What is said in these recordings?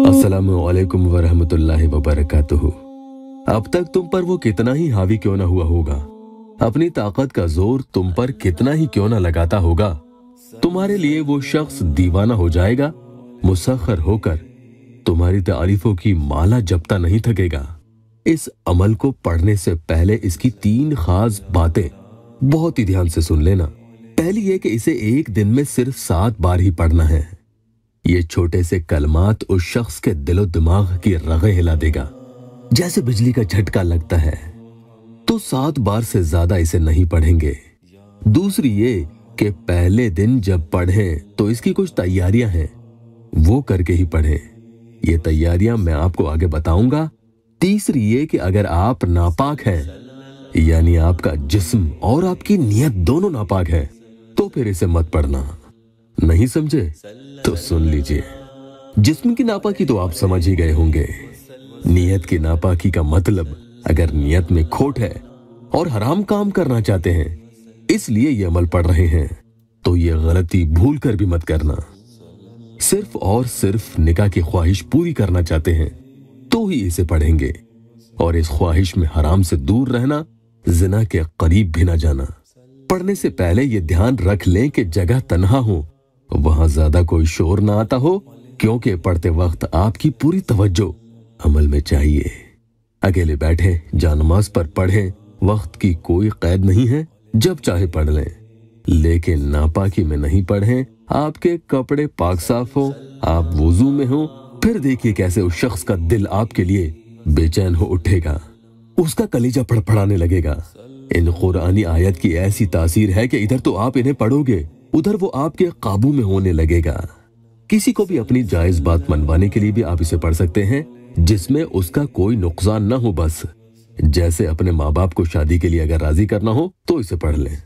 अस्सलामु अलैकुम वरहमतुल्लाहि वबरकातुहू। अब तक तुम पर वो कितना ही हावी क्यों ना हुआ होगा, अपनी ताकत का जोर तुम पर कितना ही क्यों ना लगाता होगा, तुम्हारे लिए वो शख्स दीवाना हो जाएगा, मुसख्खर होकर तुम्हारी तारीफों की माला जपता नहीं थकेगा। इस अमल को पढ़ने से पहले इसकी 3 खास बातें बहुत ही ध्यान से सुन लेना। पहली ये कि इसे एक दिन में सिर्फ 7 बार ही पढ़ना है। ये छोटे से कलमात उस शख्स के दिलो दिमाग की रगें हिला देगा, जैसे बिजली का झटका लगता है। तो 7 बार से ज्यादा इसे नहीं पढ़ेंगे। दूसरी ये कि पहले दिन जब पढ़ें तो इसकी कुछ तैयारियां हैं, वो करके ही पढ़ें। ये तैयारियां मैं आपको आगे बताऊंगा। तीसरी ये कि अगर आप नापाक हैं, यानी आपका जिस्म और आपकी नियत दोनों नापाक है, तो फिर इसे मत पढ़ना। नहीं समझे तो सुन लीजिए। जिस्म की नापाकी तो आप समझ ही गए होंगे। नियत की नापाकी का मतलब, अगर नियत में खोट है और हराम काम करना चाहते हैं इसलिए ये अमल पढ़ रहे हैं, तो ये गलती भूल कर भी मत करना। सिर्फ और सिर्फ निकाह की ख्वाहिश पूरी करना चाहते हैं तो ही इसे पढ़ेंगे, और इस ख्वाहिश में हराम से दूर रहना, जिना के करीब भी ना जाना। पढ़ने से पहले ये ध्यान रख लें कि जगह तन्हा हो, वहां ज्यादा कोई शोर ना आता हो, क्योंकि पढ़ते वक्त आपकी पूरी तवज्जो अमल में चाहिए। अकेले बैठे जानमाज पर पढ़ें, वक्त की कोई कैद नहीं है, जब चाहे पढ़ लें, लेकिन नापाकी में नहीं पढ़ें। आपके कपड़े पाक साफ हो, आप वुजू में हो, फिर देखिए कैसे उस शख्स का दिल आपके लिए बेचैन हो उठेगा, उसका कलीजा फड़फड़ाने लगेगा। इन कुरानी आयत की ऐसी तासीर है कि इधर तो आप इन्हें पढ़ोगे, उधर वो आपके काबू में होने लगेगा। किसी को भी अपनी जायज बात मनवाने के लिए भी आप इसे पढ़ सकते हैं, जिसमें उसका कोई नुकसान न हो। बस जैसे अपने माँ बाप को शादी के लिए अगर राजी करना हो तो इसे पढ़ लें।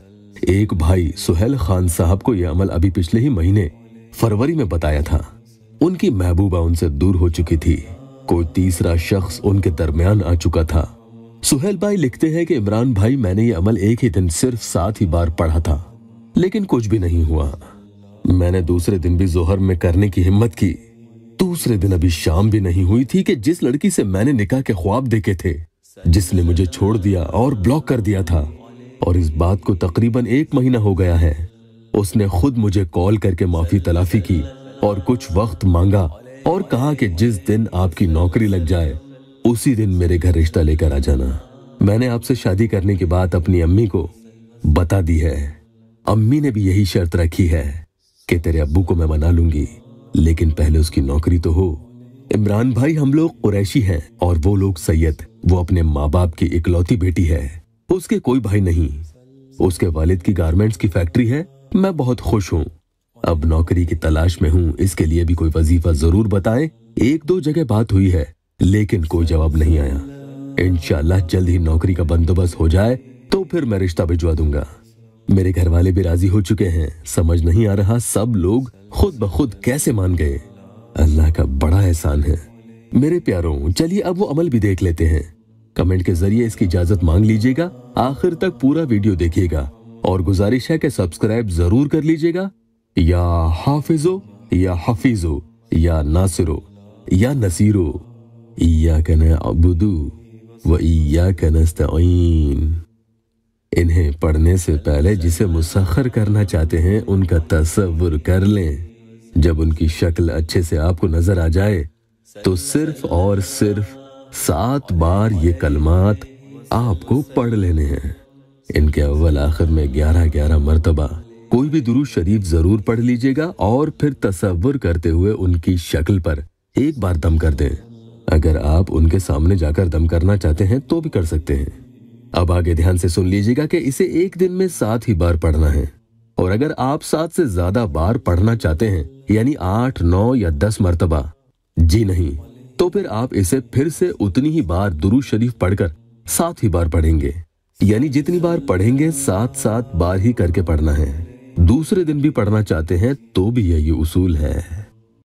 एक भाई सुहेल खान साहब को यह अमल अभी पिछले ही महीने फरवरी में बताया था। उनकी महबूबा उनसे दूर हो चुकी थी, कोई तीसरा शख्स उनके दरमियान आ चुका था। सुहेल भाई लिखते हैं कि इमरान भाई, मैंने ये अमल एक ही दिन सिर्फ 7 ही बार पढ़ा था, लेकिन कुछ भी नहीं हुआ। मैंने दूसरे दिन भी जोहर में करने की हिम्मत की, दूसरे दिन अभी शाम भी नहीं हुई थी कि जिस लड़की से मैंने निकाह के ख्वाब देखे थे, जिसने मुझे छोड़ दिया और ब्लॉक कर दिया था, और इस बात को तकरीबन 1 महीना हो गया है, उसने खुद मुझे कॉल करके माफी तलाफी की और कुछ वक्त मांगा और कहा कि जिस दिन आपकी नौकरी लग जाए उसी दिन मेरे घर रिश्ता लेकर आ जाना। मैंने आपसे शादी करने की बात अपनी अम्मी को बता दी है। अम्मी ने भी यही शर्त रखी है कि तेरे अब्बू को मैं मना लूंगी, लेकिन पहले उसकी नौकरी तो हो। इमरान भाई, हम लोग कुरैशी हैं और वो लोग सैयद। वो अपने माँ बाप की इकलौती बेटी है, उसके कोई भाई नहीं। उसके वालिद की गारमेंट्स की फैक्ट्री है। मैं बहुत खुश हूँ। अब नौकरी की तलाश में हूँ, इसके लिए भी कोई वजीफा जरूर बताएं। 1-2 जगह बात हुई है, लेकिन कोई जवाब नहीं आया। इंशाल्लाह जल्द ही नौकरी का बंदोबस्त हो जाए तो फिर मैं रिश्ता भिजवा दूंगा। मेरे घर वाले भी राजी हो चुके हैं। समझ नहीं आ रहा सब लोग खुद ब खुद कैसे मान गए। अल्लाह का बड़ा एहसान है। मेरे प्यारों, चलिए अब वो अमल भी देख लेते हैं। कमेंट के जरिए इसकी इजाजत मांग लीजिएगा। आखिर तक पूरा वीडियो देखिएगा और गुजारिश है कि सब्सक्राइब जरूर कर लीजिएगा। या हाफिजो या हफीजो या नासिरो या नसीरो, इय्याका नअबुदु व इय्याका नस्तईन। इन्हें पढ़ने से पहले जिसे मुसख्खर करना चाहते हैं उनका तसव्वुर कर लें। जब उनकी शक्ल अच्छे से आपको नजर आ जाए तो सिर्फ और सिर्फ 7 बार ये कलमात आपको पढ़ लेने हैं। इनके अव्वल आखिर में 11-11 मर्तबा कोई भी दुरूद शरीफ जरूर पढ़ लीजिएगा और फिर तसव्वुर करते हुए उनकी शक्ल पर एक बार दम कर दें। अगर आप उनके सामने जाकर दम करना चाहते हैं तो भी कर सकते हैं। अब आगे ध्यान से सुन लीजिएगा कि इसे एक दिन में 7 ही बार पढ़ना है, और अगर आप 7 से ज्यादा बार पढ़ना चाहते हैं, यानी 8, 9 या 10 मर्तबा, जी नहीं, तो फिर आप इसे फिर से उतनी ही बार दुरूद शरीफ पढ़कर 7 ही बार पढ़ेंगे। यानी जितनी बार पढ़ेंगे 7-7 बार ही करके पढ़ना है। दूसरे दिन भी पढ़ना चाहते हैं तो भी यही उसूल है।